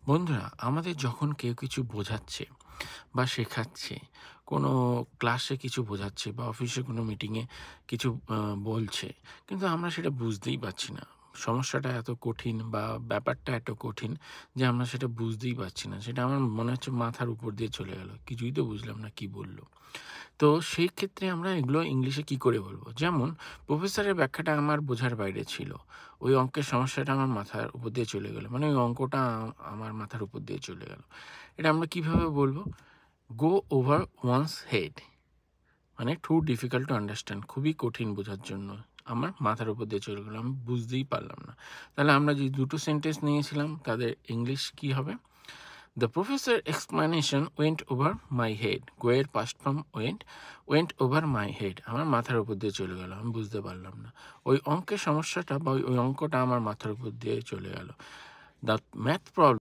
বন্ধুরা, আমাদের যখন কেউ কিছু বোঝাচ্ছে বা শেখাচ্ছে, কোনো ক্লাসে কিছু বোঝাচ্ছে বা অফিসে কোনো মিটিংয়ে কিছু বলছে, কিন্তু আমরা সেটা বুঝতেই পারছি না। সমস্যাটা এত কঠিন বা ব্যাপারটা এত কঠিন যে আমরা সেটা বুঝতেই পারছি না। সেটা আমার মনে হচ্ছে মাথার উপর দিয়ে চলে গেল। কিছুই তো বুঝলাম না কি বলল। তো সেই ক্ষেত্রে আমরা এগুলো ইংলিশে কি করে বলবো? যেমন প্রফেসরের ব্যাখ্যাটা আমার বোঝার বাইরে ছিল। ওই অঙ্কের সমস্যাটা আমার মাথার উপর দিয়ে চলে গেল। মানে ওই অঙ্কটা আমার মাথার উপর দিয়ে চলে গেল। এটা আমরা কিভাবে বলবো? "Go over one's head" মানে টু ডিফিকাল্ট টু আন্ডারস্ট্যান্ড, খুবই কঠিন বোঝার জন্য। আমার মাথার উপর দিয়ে চলে গেল। আমি বুঝতেই পারলাম না। তাহলে আমরা যে দুটো সেন্টেন্স নিয়েছিলাম তাদের ইংলিশ কি হবে? The professor explanation went over my head. Go এর past form went over my head. আমার মাথার উপর দিয়ে চলে গেল। আমি বুঝতে পারলাম না। ওই অঙ্কের সমস্যাটা বা ওই অঙ্কটা আমার মাথার উপর দিয়ে চলে গেল। The math problem